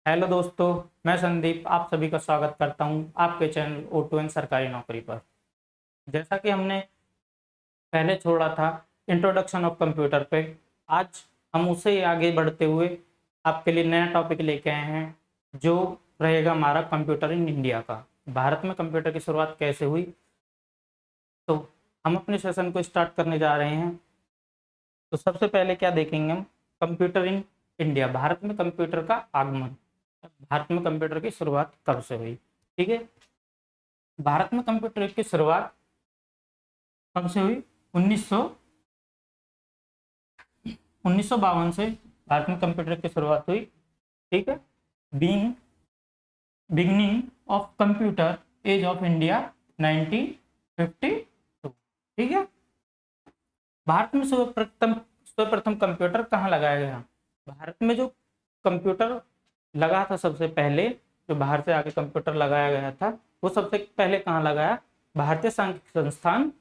Hello दोस्तों, मैं संदीप आप सभी का स्वागत करता हूं आपके चैनल O2N सरकारी नौकरी पर। जैसा कि हमने पहले छोड़ा था इंट्रोडक्शन ऑफ कंप्यूटर पे, आज हम उसे आगे बढ़ते हुए आपके लिए नया टॉपिक लेके आए हैं जो रहेगा हमारा कंप्यूटर इन इंडिया का। भारत में कंप्यूटर की शुरुआत कैसे हुई, तो हम अपने सेशन को स्टार्ट करने जा रहे हैं। तो सबसे पहले क्या देखेंगे हम, कंप्यूटर इन इंडिया, भारत में कंप्यूटर का आगमन, भारत में कंप्यूटर की शुरुआत कब से हुई। ठीक है, भारत में कंप्यूटर की शुरुआत कब से हुई? 1952 से भारत में कंप्यूटर की शुरुआत हुई। ठीक है, being beginning of computer age of India 1952। ठीक है, भारत में सर्वप्रथम कंप्यूटर कहाँ लगाया गया? भारत में जो कंप्यूटर लगा था सबसे पहले, जो बाहर से आके कंप्यूटर लगाया गया था, वो सबसे पहले कहाँ लगाया? भारतीय सांख्यिकी संस्थान,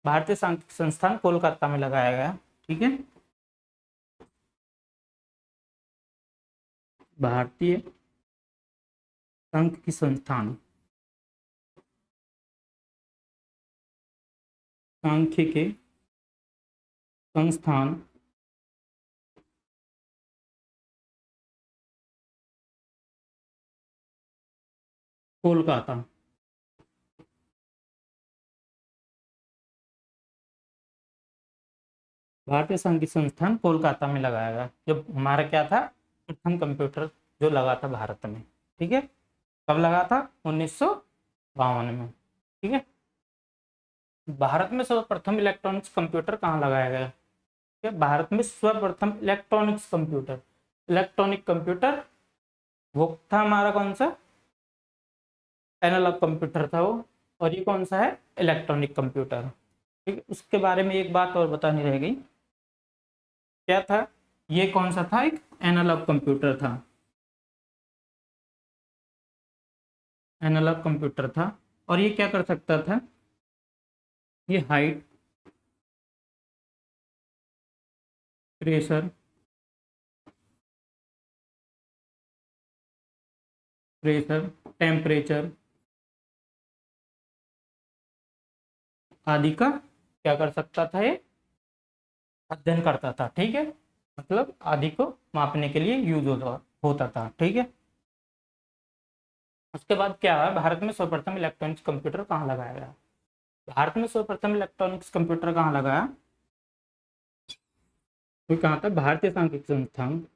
भारतीय सांख्यिकी संस्थान कोलकाता में लगाया गया। ठीक है, भारतीय सांख्यिकी संस्थान, सांख्यिकी संस्थान कोलकाता, भारतीय सांख्यिकी संस्थान कोलकाता में लगाया गया। जो हमारा क्या था, प्रथम कंप्यूटर जो लगा था भारत में। ठीक है, कब लगा था? 1952 में। ठीक है, भारत में सर्वप्रथम इलेक्ट्रॉनिक्स कंप्यूटर कहाँ लगाया गया? ठीक है, भारत में सर्वप्रथम इलेक्ट्रॉनिक्स कंप्यूटर, इलेक्ट्रॉनिक कंप्यूटर वो था हमारा कौन सा? एनालॉग कंप्यूटर था वो, और ये कौन सा है? Electronic computer. ठीक है, उसके बारे में एक बात और बतानी रह गई, क्या था? ये कौन सा था? एक एनालॉग कंप्यूटर था, एनालॉग कंप्यूटर था। और ये क्या कर सकता था? ये हाइट, प्रेशर, प्रेशर, टेम्परेचर आदि का क्या कर सकता था? ये अध्ययन करता था। ठीक है, मतलब आदि को मापने के लिए यूज होता था। ठीक है, उसके बाद क्या है, भारत में सर्वप्रथम इलेक्ट्रॉनिक्स कंप्यूटर कहाँ लगाया गया? भारत में सर्वप्रथम इलेक्ट्रॉनिक्स कंप्यूटर कहाँ लगाया? वो कहाँ था? भारतीय सांख्यिकी संस्थान,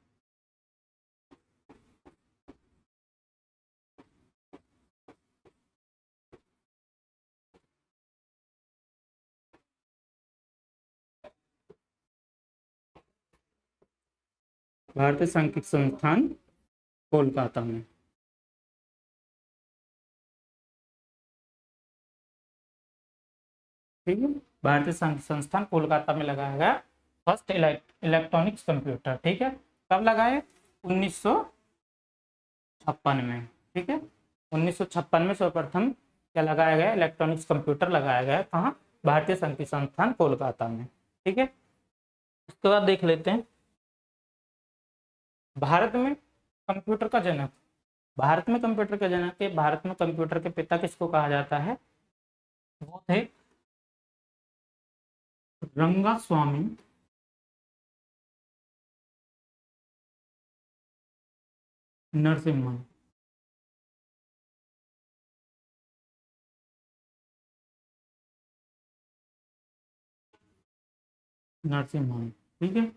भारतीय सांख्यिकी संस्थान कोलकाता में। ठीक है, भारतीय सांख्यिकी संस्थान कोलकाता में लगाया गया फर्स्ट इलेक्ट्रॉनिक्स कंप्यूटर। ठीक है, कब लगाए? 1956 में। ठीक है, 1956 में सर्वप्रथम क्या लगाया गया? इलेक्ट्रॉनिक्स कंप्यूटर लगाया गया। कहाँ? भारतीय सांख्यिकी संस्थान कोलकाता में। ठीक है, उसके बाद देख लेते हैं भारत में कंप्यूटर का जनक, भारत में कंप्यूटर का जनक है, भारत में कंप्यूटर के पिता किसको कहा जाता है? वो थे रंगास्वामी नरसिम्हन। नरसिम्हन, ठीक है,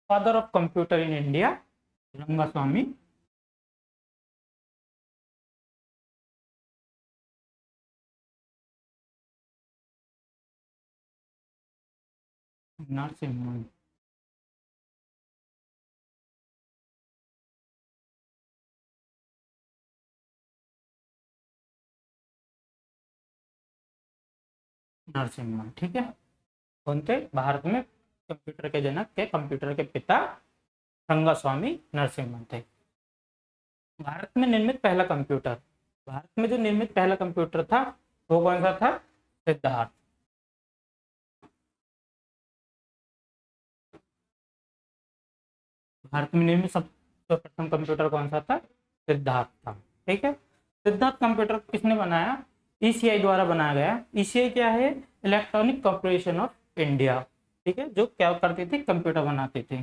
father of computer in India Rangaswamy Narasimhan. Narasimhan, ठीक है, कौन थे? भारत में कंप्यूटर के जनक के, कंप्यूटर के पिता रंगास्वामी नरसिम्हन थे। भारत में निर्मित पहला कंप्यूटर, भारत में जो निर्मित पहला कंप्यूटर था वो कौन सा था? सिद्धार्थ। भारत में निर्मित तो प्रथम कंप्यूटर कौन सा था? सिद्धार्थ था। ठीक है, सिद्धार्थ कंप्यूटर किसने बनाया? ईसीआई द्वारा बनाया गया। ईसीआई क्या है? Electronic corporation of India. ठीक है, जो क्या करती थी? कंप्यूटर बनाती थी।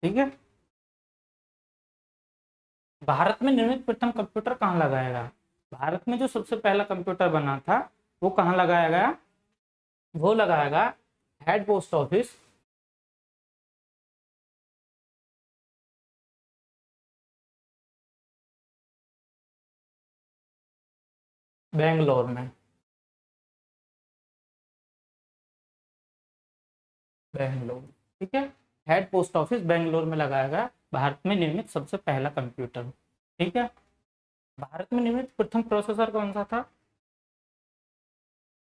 ठीक है, भारत में निर्मित प्रथम कंप्यूटर कहाँ लगाया गया? भारत में जो सबसे पहला कंप्यूटर बना था वो कहाँ लगाया गया? वो लगाया गया हेड पोस्ट ऑफिस, बेंगलोर में। बेंगलोर, ठीक है, हेड पोस्ट ऑफिस बेंगलोर में लगाया गया भारत में निर्मित सबसे पहला कंप्यूटर। ठीक है, भारत में निर्मित प्रथम प्रोसेसर कौन सा था?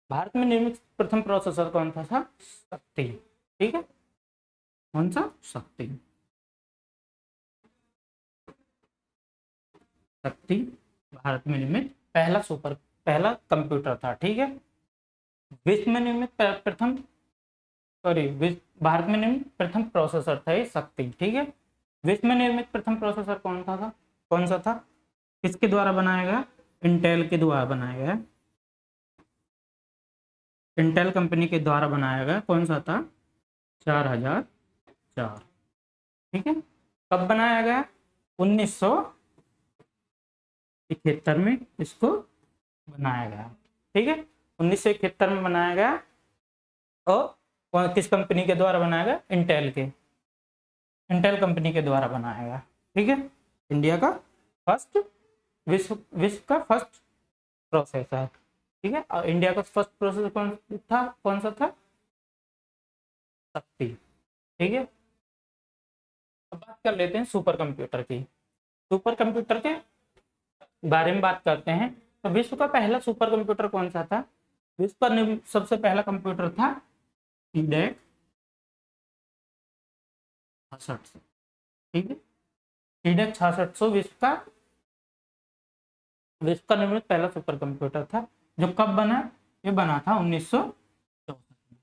भारत में निर्मित प्रथम प्रोसेसर कौन सा था? शक्ति। ठीक है, कौन सा? शक्ति। शक्ति भारत में निर्मित पहला कंप्यूटर था। ठीक है, विश्व में निर्मित प्रथम, सॉरी, भारत में निर्मित प्रथम प्रोसेसर था ये शक्ति। ठीक है, विश्व में निर्मित प्रथम प्रोसेसर कौन सा था? किसके द्वारा बनाया गया? इंटेल के द्वारा बनाया गया। इंटेल कंपनी के द्वारा बनाया गया। कौन सा था? 4004। ठीक है, कब बनाया गया? 1971 में इसको बनाया गया। ठीक है, 1971 में बनाया गया। और किस कंपनी के द्वारा बनाया गया? इंटेल कंपनी के द्वारा बनाया गया। ठीक है, इंडिया का फर्स्ट, विश्व का फर्स्ट प्रोसेसर। ठीक है, और इंडिया का फर्स्ट प्रोसेसर कौन सा था? शक्ति। ठीक है, अब बात कर लेते हैं सुपर कंप्यूटर की। सुपर कंप्यूटर के बारे में बात करते हैं। तो विश्व का पहला सुपर कंप्यूटर कौन सा था? विश्व का सबसे पहला कंप्यूटर था सीडेक 6600। ठीक है, सीडेक 6600 विश्व का निर्मित पहला सुपर कंप्यूटर था। जो कब बना? ये बना था 1964 में।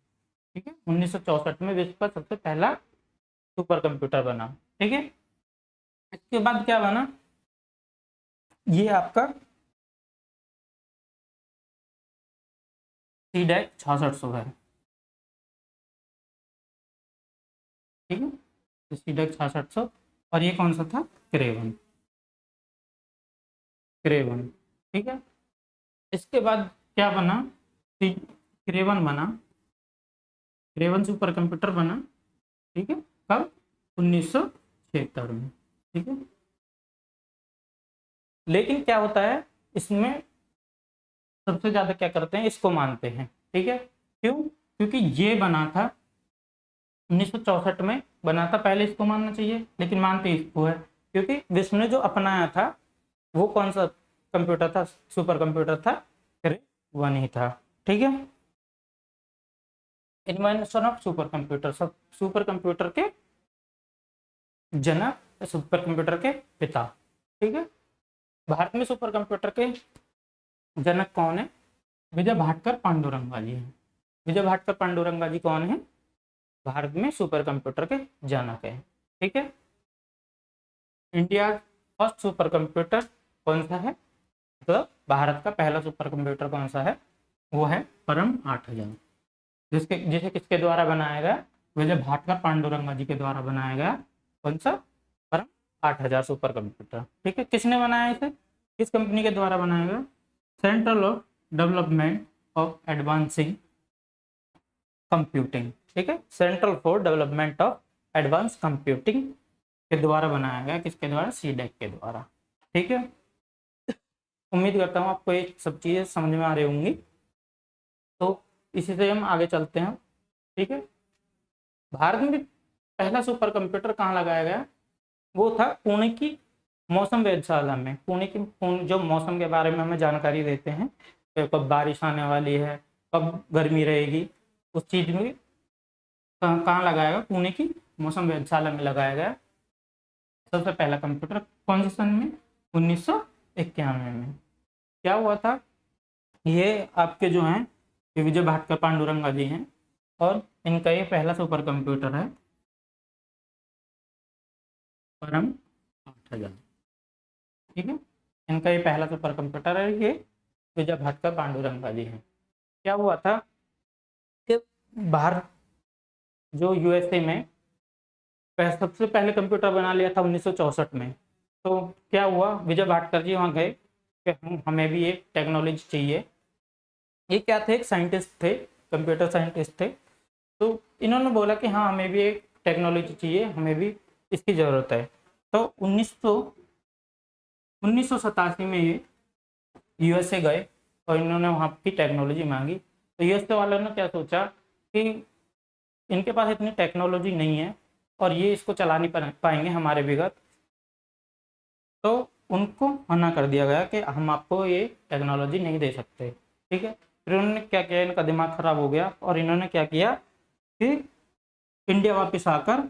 ठीक है, 1964 में विश्व का सबसे पहला सुपर कंप्यूटर बना। ठीक है, इसके बाद क्या बना? ये आपका सीडेक 6600 है। ठीक है, तो सीडेक 6600। और ये कौन सा था? क्रेवन। क्रेवन। ठीक है, इसके बाद क्या बना? क्रेवन बना। क्रेवन सुपर कंप्यूटर बना। ठीक है, कब? 1976 में। ठीक है, लेकिन क्या होता है इसमें, सबसे ज्यादा क्या करते हैं? इसको मानते हैं। ठीक है, क्यों? क्योंकि ये बना था 1964 में बना था। पहले इसको मानना चाहिए, लेकिन मानते इसको है क्योंकि विश्व ने जो अपनाया था वो कौन सा कंप्यूटर था? सुपर कंप्यूटर था, वन ही था। ठीक है, इन्वेंशन ऑफ सुपर कंप्यूटर, सब सुपर कंप्यूटर के जनक, सुपर कंप्यूटर के पिता। ठीक है, भारत में सुपर कंप्यूटर के जनक कौन है? विजय भाटकर पांडुरंगा जी हैं। विजय भाटकर पांडुरंगा जी कौन है? भारत में सुपर कंप्यूटर के जनक है। ठीक है, इंडिया फर्स्ट सुपर कंप्यूटर कौन सा है? तो भारत का पहला सुपर कंप्यूटर कौन सा है? वो है परम 8000, जिसे किसके द्वारा बनाया गया? विजय भाटकर पांडुरंगा जी के द्वारा बनाया गया। कौन सा? परम 8000 सुपर कंप्यूटर। ठीक है, किसने बनाया इसे? किस कंपनी के द्वारा बनाया गया? Central of development of advancing computing. ठीक है, central for development of advance computing के द्वारा बनाया गया। किसके द्वारा? सीडेक के द्वारा। ठीक है, उम्मीद करता हूँ आपको ये सब चीज़ें समझ में आ रही होंगी। तो इसी से हम आगे चलते हैं। ठीक है, भारत में पहला सुपर कंप्यूटर कहाँ लगाया गया? वो था पुणे की मौसम वेधशाला में। पुणे जो मौसम के बारे में हमें जानकारी देते हैं, तो कब बारिश आने वाली है, कब गर्मी रहेगी, उस चीज़ में कहाँ लगाया गया? पुणे की मौसम वेधशाला में लगाया गया सबसे पहला कंप्यूटर। कौन से सन में? 1991 में। क्या हुआ था? ये आपके जो हैं, ये विजय भाटकर पांडुरंगा जी हैं और इनका ये पहला सुपर कंप्यूटर है। परम 8000। ठीक है, इनका ये पहला सुपर कंप्यूटर है। ये विजय भाटकर पांडुरंगा जी हैं। क्या हुआ था कि बाहर जो यूएसए में सबसे पहले कंप्यूटर बना लिया था 1964 में। तो क्या हुआ, विजय भाटकर जी वहाँ गए कि हमें भी एक टेक्नोलॉजी चाहिए। ये क्या थे, एक साइंटिस्ट थे, कंप्यूटर साइंटिस्ट थे। तो इन्होंने बोला कि हाँ हमें भी एक टेक्नोलॉजी चाहिए, हमें भी इसकी ज़रूरत है। तो 1987 में ये यूएसए गए और इन्होंने वहाँ की टेक्नोलॉजी मांगी। तो यूएसए वालों ने क्या सोचा कि इनके पास इतनी टेक्नोलॉजी नहीं है और ये इसको चला नहीं पाएंगे हमारे बिगत। तो उनको मना कर दिया गया कि हम आपको ये टेक्नोलॉजी नहीं दे सकते। ठीक है, फिर उन्होंने क्या किया, इनका दिमाग खराब हो गया और इन्होंने क्या किया कि इंडिया वापस आकर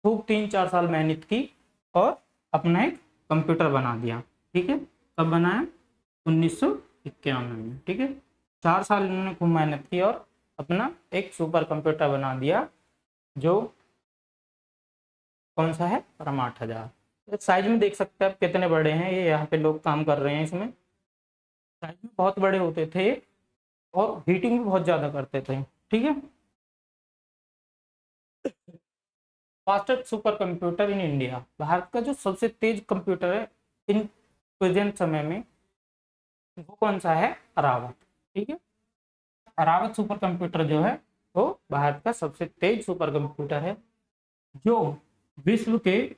खूब 3-4 साल मेहनत की और अपना एक कंप्यूटर बना दिया। ठीक है, कब बनाया, 1991 में। ठीक है, 4 साल इन्होंने खूब मेहनत की और अपना एक सुपर कंप्यूटर बना दिया, जो कौन सा है, परम 8000। साइज में देख सकते हैं आप कितने बड़े हैं ये, यहाँ पे लोग काम कर रहे हैं इसमें। साइज में बहुत बड़े होते थे और हीटिंग भी बहुत ज़्यादा करते थे। ठीक है, fastest super computer in India, Bharat का जो सबसे तेज कंप्यूटर है इन प्रेजेंट समय में, वो कौन सा है, अरावत। ठीक है, अरावत सुपर कंप्यूटर जो है वो भारत का सबसे तेज सुपर कंप्यूटर है, जो विश्व के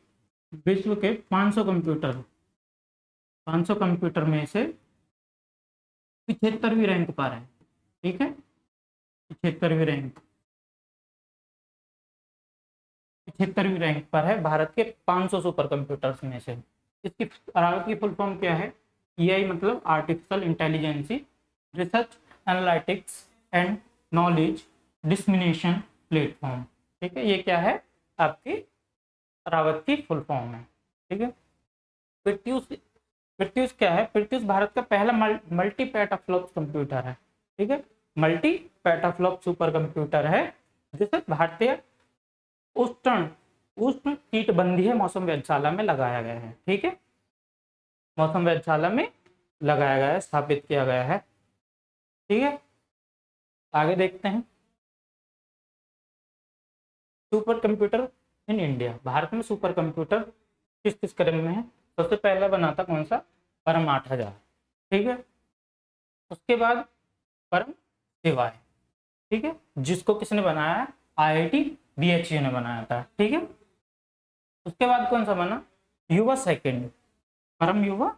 विश्व के 500 कंप्यूटर में से 75वीं रैंक पर है। ठीक है, 75वीं रैंक 75वीं रैंक पर है भारत के 500 सुपर कंप्यूटर्स में से। इसकी अरावत की फुल फॉर्म क्या है, एआई मतलब artificial intelligence research analytics and knowledge dissemination platform. ठीक है, ये क्या है, आपकी अरावत की फुल फॉर्म है। ठीक है, प्रत्यूष प्रत्यूष क्या है, प्रत्यूष भारत का पहला मल्टी पेटाफ्लॉप कंप्यूटर है। ठीक है, मल्टी पेटाफ्लॉप सुपर कंप्यूटर है जिसे भारतीय उष्ण उष्ण कीटबंधीय मौसम वेधशाला में लगाया गया है। ठीक है, मौसम वेधशाला में लगाया गया है, स्थापित किया गया है। ठीक है, आगे देखते हैं, super computer in India, Bharat में सुपर कंप्यूटर किस किस क्रम में है। सबसे पहला बना था कौन सा, परम 8000। ठीक है, उसके बाद परम शिवाय। ठीक है, जिसको किसने बनाया है, आईआईटी बीएचयू ने बनाया था। ठीक है, उसके बाद कौन सा बना, युवा सेकंड, परम युवा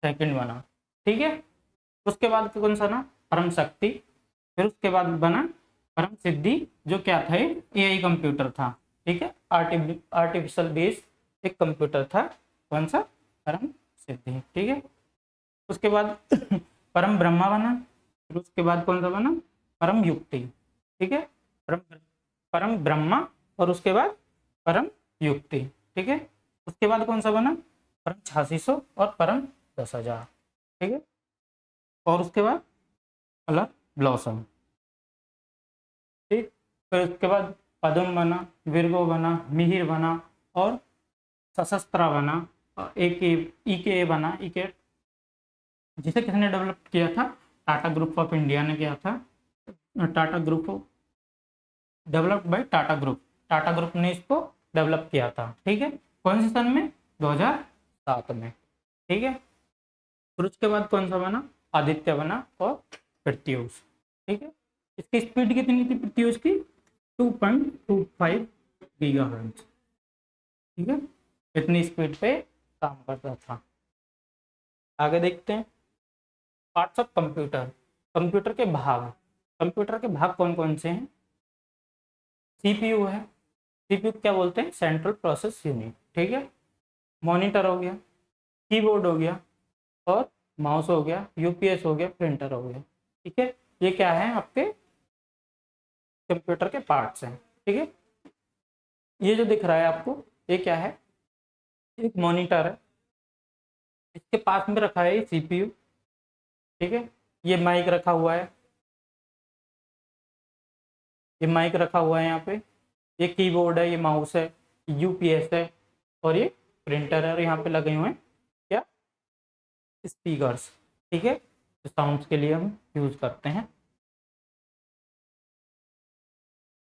सेकंड बना। ठीक है, उसके बाद कौन सा ना, परम शक्ति। फिर उसके बाद बना परम सिद्धि, जो क्या था, एआई कंप्यूटर था। ठीक है, आर्टिफिशियल बेस एक कंप्यूटर था, कौन सा, परम सिद्धि। ठीक है, उसके बाद परम ब्रह्मा बना। फिर उसके बाद कौन सा बना, परम युक्ति। ठीक है, परम परम ब्रह्मा और उसके बाद परम युक्ति। ठीक है, उसके बाद कौन सा बना, परम 8600 और परम 10,000। ठीक है, और उसके बाद कलर ब्लॉसम। ठीक, फिर उसके बाद पद्म बना, विरगो बना, मिहिर बना और सशस्त्रा बना, और एक ईके बना। ईके जिसे किसने डेवलप किया था, टाटा ग्रुप ऑफ इंडिया ने किया था। Tata group developed by Tata group ने इसको डेवलप किया था। ठीक है, कौन से सन में, 2007 में। ठीक है, फिर उसके बाद कौन सा बना, आदित्य बना और प्रत्यूष। ठीक है, इसकी स्पीड कितनी थी प्रत्यूष की, 2.25 गीगाहर्ट्ज। ठीक है, इतनी स्पीड पे काम करता था। आगे देखते हैं, पार्ट्स ऑफ कंप्यूटर, कंप्यूटर के भाग। कंप्यूटर के भाग कौन कौन से हैं, सीपीयू है, सीपीयू क्या बोलते हैं, सेंट्रल प्रोसेस यूनिट। ठीक है, मॉनिटर हो गया, कीबोर्ड हो गया और माउस हो गया, यूपीएस हो गया, प्रिंटर हो गया। ठीक है, ये क्या है, आपके कंप्यूटर के पार्ट्स हैं। ठीक है, ये जो दिख रहा है आपको, ये क्या है, एक मॉनिटर है, इसके पास में रखा है ये सीपीयू। ठीक है, ये माइक रखा हुआ है, ये माइक रखा हुआ है यहाँ पे, ये कीबोर्ड है, ये माउस है, यूपीएस है और ये प्रिंटर है और यहाँ पे लगे हुए हैं क्या, स्पीकर्स, ठीक है, तो साउंड्स के लिए हम यूज करते हैं।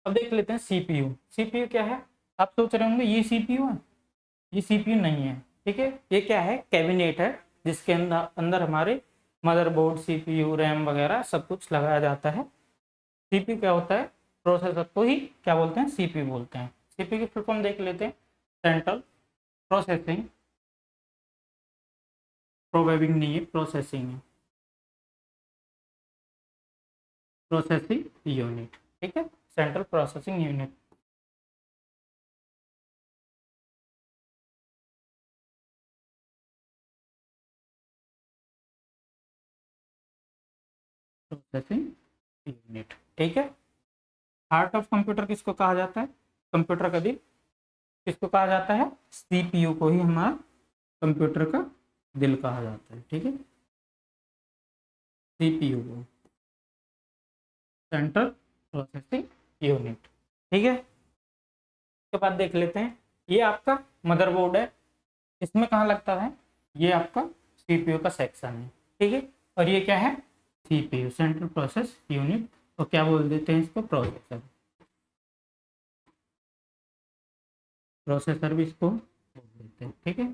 अब देख लेते हैं सीपीयू। सीपीयू क्या है, आप सोच रहे होंगे ये सीपीयू है, ये सीपीयू नहीं है, ठीक है। ये क्या है, कैबिनेट है जिसके अंदर अंदर हमारे मदरबोर्ड, सीपीयू, रैम वगैरह सब कुछ लगाया जाता है। सीपीयू क्या होता है, प्रोसेसर को ही क्या बोलते हैं, सीपीयू बोलते हैं। सीपीयू की फुल फॉर्म देख लेते हैं, सेंट्रल प्रोसेसिंग, प्रोबेबिंग नहीं है, प्रोसेसिंग है, प्रोसेसिंग यूनिट, ठीक है, central processing unit. Processing unit, ठीक है। हार्ट ऑफ कंप्यूटर किसको कहा जाता है, कंप्यूटर का दिल किसको कहा जाता है, सीपीयू को ही हमारा कंप्यूटर का दिल कहा जाता है, ठीक है, सीपीयू को, सेंट्रल प्रोसेसिंग यूनिट, ठीक है। उसके बाद देख लेते हैं, ये आपका मदरबोर्ड है, इसमें कहाँ लगता है, ये आपका सीपीयू का सेक्शन है, ठीक है। और ये क्या है, सीपीयू, सेंट्रल प्रोसेस यूनिट, और क्या बोल देते हैं इसको, प्रोसेसर, प्रोसेसर भी इसको बोल देते हैं, ठीक है।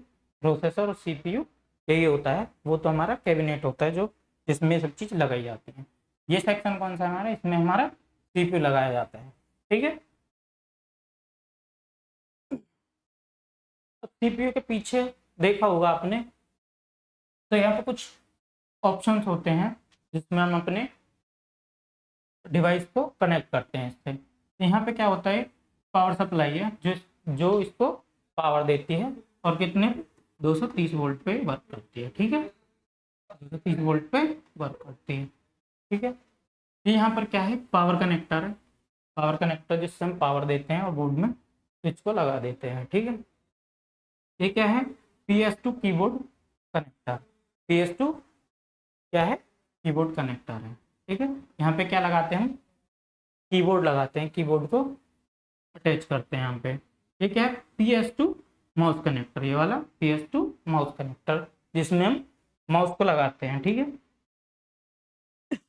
प्रोसेसर और सीपीयू यही होता है, वो तो हमारा कैबिनेट होता है जो जिसमें सब चीज़ लगाई जाती है। ये सेक्शन कौन सा है हमारा, इसमें हमारा सीपीयू लगाया जाता है, ठीक है। सीपीयू के पीछे देखा होगा आपने, तो यहाँ पे कुछ ऑप्शंस होते हैं जिसमें हम अपने डिवाइस को कनेक्ट करते हैं इससे। यहाँ पे क्या होता है, पावर सप्लाई है जो जो इसको पावर देती है, और कितने, 230 वोल्ट पे वर्क करती है, ठीक है, 230 वोल्ट पे वर्क करती है, ठीक है। ये यहाँ पर क्या है, पावर कनेक्टर है, पावर कनेक्टर जिससे हम पावर देते हैं और बोर्ड में स्विच को लगा देते हैं, ठीक है। ये क्या है, PS2 कीबोर्ड कनेक्टर, PS2 क्या है, कीबोर्ड कनेक्टर है, ठीक है। यहाँ पे क्या लगाते हैं हम, कीबोर्ड लगाते हैं, कीबोर्ड को अटैच करते हैं यहाँ पे। ये क्या है, PS2 माउस कनेक्टर, ये वाला PS2 माउस कनेक्टर जिसमें हम माउस को लगाते हैं, ठीक है।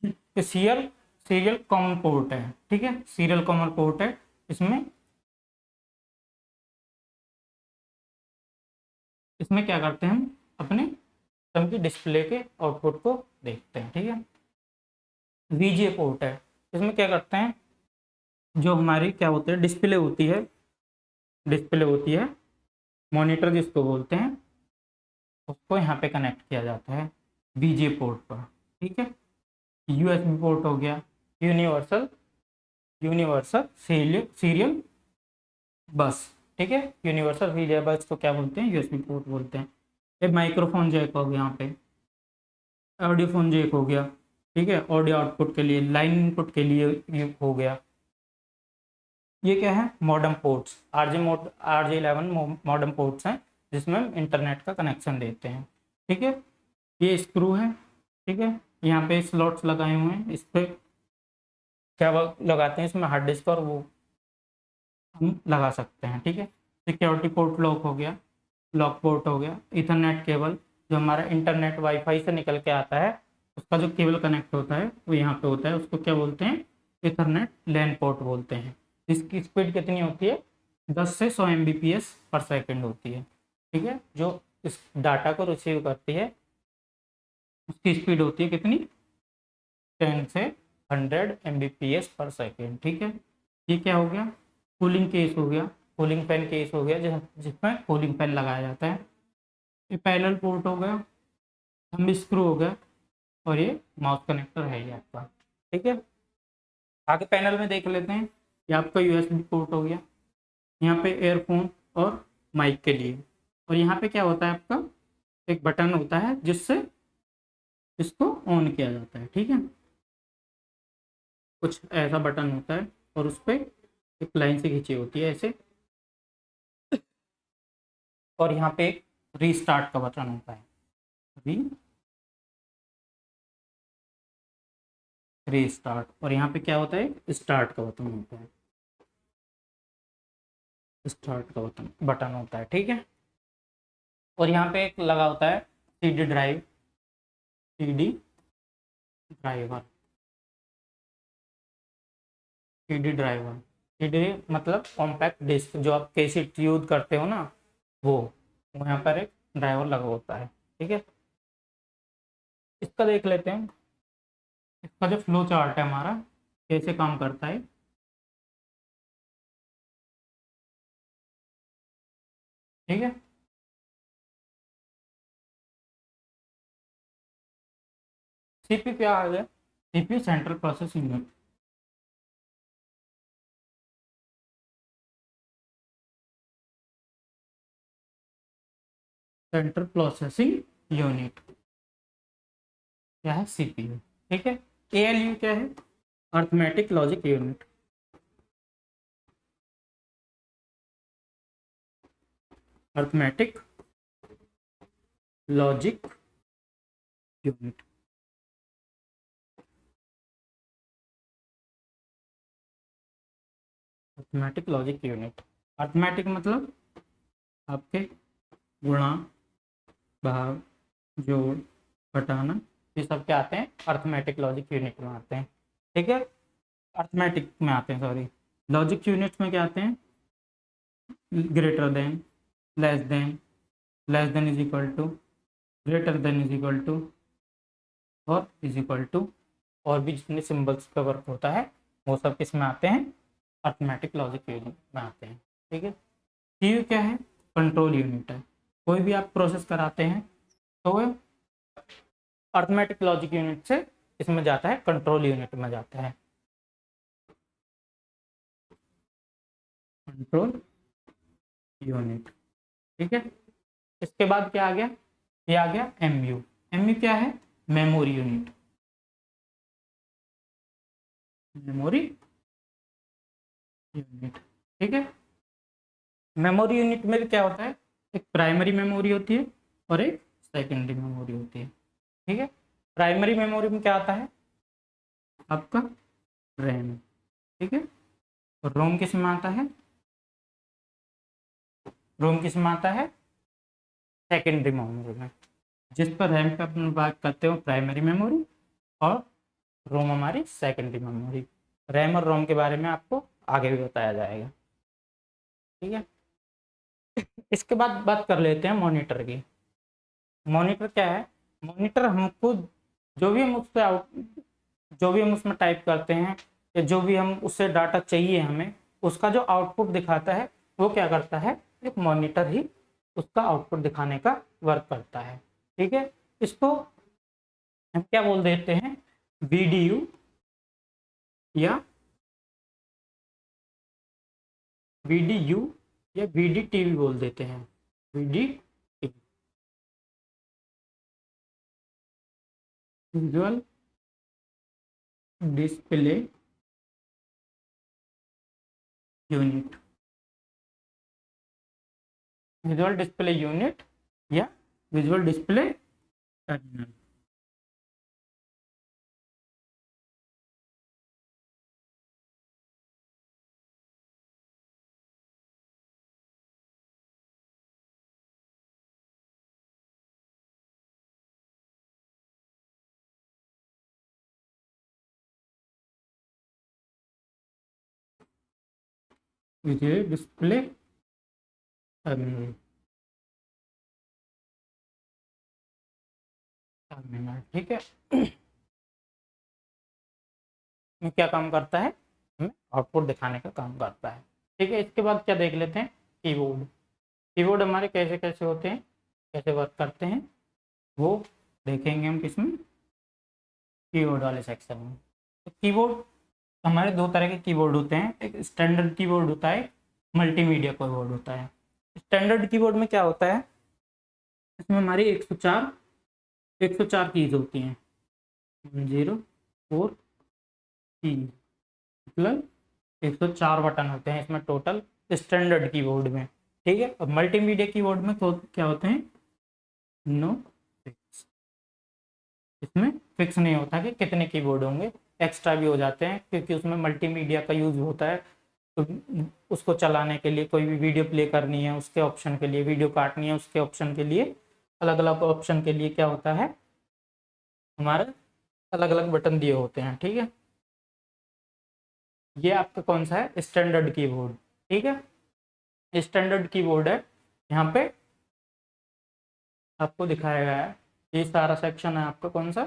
ये सीरियल कॉमन पोर्ट है, ठीक है, सीरियल कॉमन पोर्ट है, इसमें इसमें क्या करते हैं हम अपने सिस्टम की डिस्प्ले के आउटपुट को देखते हैं, ठीक है। VGA पोर्ट है, इसमें क्या करते हैं, जो हमारी क्या होती है, डिस्प्ले होती है, डिस्प्ले होती है, मॉनिटर जिसको बोलते हैं, उसको यहाँ पे कनेक्ट किया जाता है VGA पोर्ट पर, ठीक है। USB पोर्ट हो गया, यूनिवर्सल यूनिवर्सल सीरियल बस, ठीक है, यूनिवर्सल सीरियल बस को क्या बोलते हैं, USB पोर्ट बोलते हैं। एक माइक्रोफोन जैक हो गया, यहाँ पे ऑडियो फोन जैक हो गया, ठीक है, ऑडियो आउटपुट के लिए, लाइन इनपुट के लिए ये हो गया। ये क्या है, modem ports, RJ11 modem ports हैं जिसमें हम इंटरनेट का कनेक्शन देते हैं, ठीक है। ये स्क्रू है, ठीक है, यहाँ पे स्लॉट्स लगाए हुए हैं, इस पर क्या लगाते हैं, इसमें हार्ड डिस्क और वो हम लगा सकते हैं, ठीक है। सिक्योरिटी पोर्ट लॉक हो गया, लॉक पोर्ट हो गया, इथरनेट केबल जो हमारा इंटरनेट वाईफाई से निकल के आता है, उसका जो केबल कनेक्ट होता है वो यहाँ पे होता है, उसको क्या बोलते हैं, इथरनेट लैन पोर्ट बोलते हैं। इसकी स्पीड कितनी होती है, 10 से 100 Mbps पर सेकेंड होती है, ठीक है। जो इस डाटा को रिसीव करती है उसकी स्पीड होती है कितनी, 10 से 100 Mbps पर सेकेंड, ठीक है। ये क्या हो गया, कूलिंग केस हो गया, कूलिंग फैन केस हो गया जिसमें कूलिंग फैन लगाया जाता है। ये पैरेलल पोर्ट हो गया, थंब स्क्रू हो गया, और ये माउस कनेक्टर है ये आपका, ठीक है। आगे पैनल में देख लेते हैं, ये आपका USB पोर्ट हो गया, यहाँ पे एयरफोन और माइक के लिए, और यहाँ पे क्या होता है आपका, एक बटन होता है जिससे इसको ऑन किया जाता है, ठीक है। कुछ ऐसा बटन होता है और उस पर एक लाइन से खींची होती है ऐसे, और यहाँ पे एक रीस्टार्ट का बटन होता है, रीस्टार्ट, और यहाँ पे क्या होता है, स्टार्ट का बटन होता है, स्टार्ट का बटन होता है, ठीक है। और यहाँ पे एक लगा होता है CD drive, CD driver, CD driver, CD मतलब कॉम्पैक्ट डिस्क, जो आप कैसेट यूज करते हो ना, वो यहाँ पर एक ड्राइवर लगा होता है। ठीक है, इसका देख लेते हैं, इसका जो फ्लो चार्ट है हमारा कैसे काम करता है। ठीक है, सीपी क्या आ गया, CP central process unit, central processing unit क्या है, सीपीयू। ठीक है, एएलयू क्या है, arithmetic logic unit, arithmetic logic unit. Arithmetic logic unit, arithmetic मतलब आपके गुणा, भाग, जोड़, घटाना, ये सब क्या आते हैं, अर्थमेटिक लॉजिक यूनिट में आते हैं। ठीक है, अर्थमेटिक में आते हैं, सॉरी, लॉजिक यूनिट्स में क्या आते हैं, greater than, less than, less than is equal to, greater than is equal to, और इज इक्वल टू, और भी जितने सिंबल्स पे वर्क होता है वो सब किस में आते हैं, अर्थमेटिक लॉजिक यूनिट में आते हैं। ठीक है, सीयू क्या है, कंट्रोल यूनिट है, कोई भी आप प्रोसेस कराते हैं तो वो अर्थमेटिक लॉजिक यूनिट से इसमें जाता है, कंट्रोल यूनिट में जाता है, कंट्रोल यूनिट। ठीक है, इसके बाद क्या आ गया, ये आ गया एमयू, एमयू क्या है, मेमोरी यूनिट, मेमोरी यूनिट। ठीक है, मेमोरी यूनिट में क्या होता है, एक प्राइमरी मेमोरी होती है और एक सेकेंडरी मेमोरी होती है। ठीक है, प्राइमरी मेमोरी में क्या आता है आपका, रैम। ठीक है, और रोम किस में आता है, रोम किस में आता है, सेकेंडरी मेमोरी में। जिस पर रैम पे अपन बात करते हो प्राइमरी मेमोरी, और रोम हमारी सेकेंडरी मेमोरी। रैम और रोम के बारे में आपको आगे भी बताया जाएगा। ठीक है, इसके बाद बात कर लेते हैं मॉनिटर की। मॉनिटर क्या है, मॉनिटर हमको जो भी हम उस पर जो भी हम उसमें टाइप करते हैं या जो भी हम उससे डाटा चाहिए हमें, उसका जो आउटपुट दिखाता है वो क्या करता है, एक मॉनिटर ही उसका आउटपुट दिखाने का वर्क करता है। ठीक है, इसको हम क्या बोल देते हैं, वीडीयू या वीडीयू या वीडीटीवी बोल देते हैं, VD visual display unit, visual display unit या visual display terminal. Visual display terminal, terminal. ठीक है, में क्या काम करता है, हमें आउटपुट दिखाने का काम करता है। ठीक है, इसके बाद क्या देख लेते हैं, कीबोर्ड। कीबोर्ड हमारे कैसे कैसे होते हैं, कैसे वर्क करते हैं, वो देखेंगे हम किसमें, कीबोर्ड वाले सेक्शन में। तो कीबोर्ड हमारे दो तरह के कीबोर्ड होते हैं, एक स्टैंडर्ड कीबोर्ड होता है, मल्टीमीडिया कीबोर्ड होता है। स्टैंडर्ड कीबोर्ड में क्या होता है, इसमें हमारी 104 कीज होती हैं, 104 की मतलब 104 बटन होते हैं इसमें टोटल, स्टैंडर्ड कीबोर्ड में। ठीक है, अब मल्टीमीडिया कीबोर्ड में तो क्या होते हैं, नो फिक्स, इसमें फिक्स नहीं होता कि कितने कीबोर्ड होंगे, एक्स्ट्रा भी हो जाते हैं क्योंकि उसमें मल्टीमीडिया का यूज होता है, तो उसको चलाने के लिए, कोई भी वीडियो प्ले करनी है उसके ऑप्शन के लिए, वीडियो काटनी है उसके ऑप्शन के लिए, अलग अलग ऑप्शन के लिए क्या होता है, हमारे अलग अलग बटन दिए होते हैं। ठीक है, ये आपका कौन सा है, स्टैंडर्ड कीबोर्ड। ठीक है, स्टैंडर्ड कीबोर्ड है। यहाँ पे आपको दिखाया गया है, ये सारा सेक्शन है आपका कौन सा,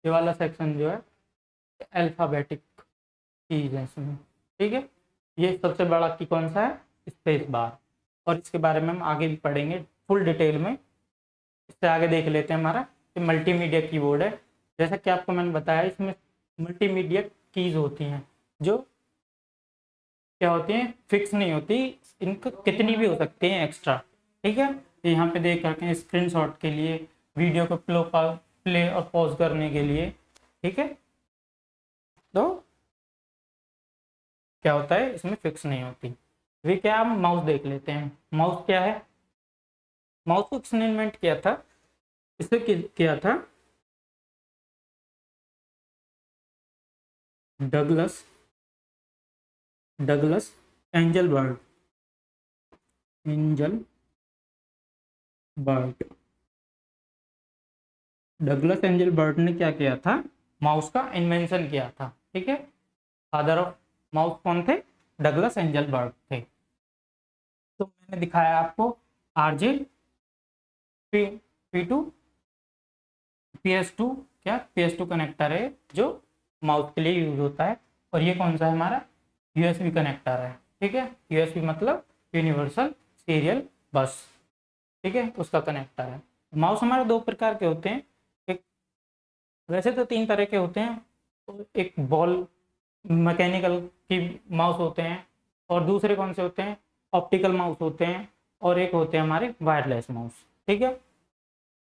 ये वाला सेक्शन जो है अल्फाबेटिक कीज है इसमें। ठीक है, ये सबसे बड़ा की कौन सा है, स्पेस बार। और इसके बारे में हम आगे भी पढ़ेंगे फुल डिटेल में। इससे आगे देख लेते हैं हमारा ये मल्टीमीडिया कीबोर्ड है। जैसा कि आपको मैंने बताया, इसमें मल्टीमीडिया कीज होती हैं जो क्या होती हैं, फिक्स नहीं होती, इनको कितनी भी हो सकती हैं एक्स्ट्रा। ठीक है, तो यहाँ पे देख रखे हैं स्क्रीनशॉट के लिए, वीडियो को प्ले और पॉज करने के लिए। ठीक है, तो क्या होता है, इसमें फिक्स नहीं होती। वे क्या, हम माउस देख लेते हैं। माउस क्या है, माउस को किसने इन्वेंट किया था, इसे किया था Douglas Douglas angel bird, angel bird. Douglas angel bird ने क्या किया था, माउस का इन्वेंशन किया था। ठीक है, फादर ऑफ माउस कौन थे, डगलस एंजल बर्ड थे। तो मैंने दिखाया आपको RJ P P to PS2, क्या PS2 कनेक्टर है जो माउस के लिए यूज होता है। और ये कौन सा है हमारा, USB कनेक्टर है। ठीक है, USB मतलब यूनिवर्सल सीरियल बस। ठीक है, उसका कनेक्टर है। माउस हमारे दो प्रकार के होते हैं, एक वैसे तो तीन तरह के होते हैं, तो एक बॉल मैकेनिकल की माउस होते हैं, और दूसरे कौन से होते हैं, ऑप्टिकल माउस होते हैं, और एक होते हैं हमारे वायरलेस माउस। ठीक है,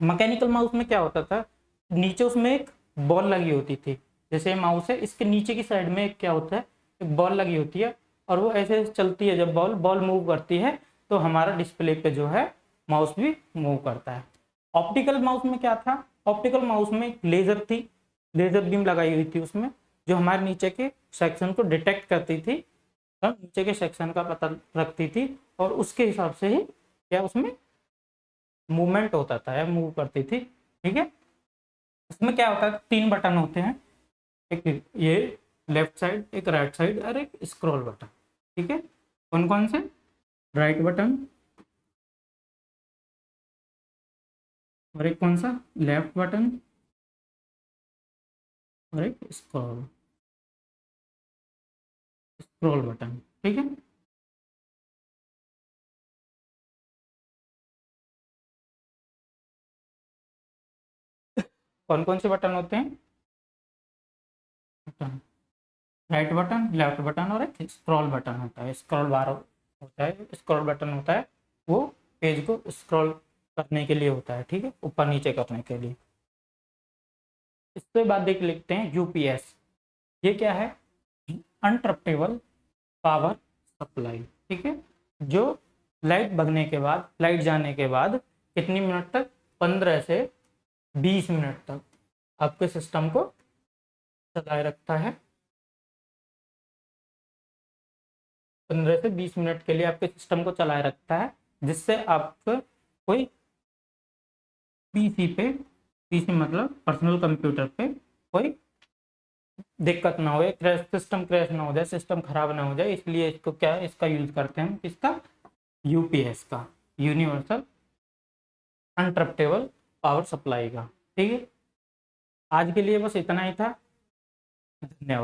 मैकेनिकल माउस में क्या होता था, नीचे उसमें एक बॉल लगी होती थी, जैसे माउस है इसके नीचे की साइड में एक क्या होता है, एक बॉल लगी होती है, और वो ऐसे चलती है, जब बॉल बॉल मूव करती है तो हमारा डिस्प्ले पे जो है माउस भी मूव करता है। ऑप्टिकल माउस में क्या था, ऑप्टिकल माउस में एक लेजर थी, लेजर बीम लगाई हुई थी उसमें, जो हमारे नीचे के सेक्शन को डिटेक्ट करती थी, नीचे के सेक्शन का पता रखती थी, और उसके हिसाब से ही क्या उसमें मूवमेंट होता था या मूव करती थी। ठीक है, इसमें क्या होता है, तीन बटन होते हैं, एक ये लेफ्ट साइड, एक राइट साइड, और एक स्क्रॉल बटन। ठीक है, कौन कौन से, राइट बटन, और एक कौन सा, लेफ्ट बटन, और एक स्क्रॉल स्क्रॉल बटन। ठीक है, कौन कौन से बटन होते हैं, button, right button, left button, और एक स्क्रॉल बटन होता है, स्क्रॉल बार होता है, स्क्रॉल बटन होता है, वो पेज को स्क्रॉल करने के लिए होता है। ठीक है, ऊपर नीचे करने के लिए। इसके बाद देख लिखते हैं UPS। ये क्या है, अनट्रप्टेबल पावर सप्लाई। ठीक है, जो लाइट भगने के बाद, लाइट जाने के बाद कितनी मिनट तक, 15 से 20 मिनट तक आपके सिस्टम को चलाए रखता है। 15 से 20 मिनट के लिए आपके सिस्टम को चलाए रखता है, जिससे आपको कोई पीसी मतलब पर्सनल कंप्यूटर पे कोई दिक्कत ना हो, क्रैश, सिस्टम क्रैश ना हो जाए, सिस्टम खराब ना हो जाए। इसलिए इसको क्या, इसका यूज करते हैं हम, इसका UPS का, यूनिवर्सल अनट्रप्टेबल पावर सप्लाई का। ठीक है, आज के लिए बस इतना ही था। धन्यवाद।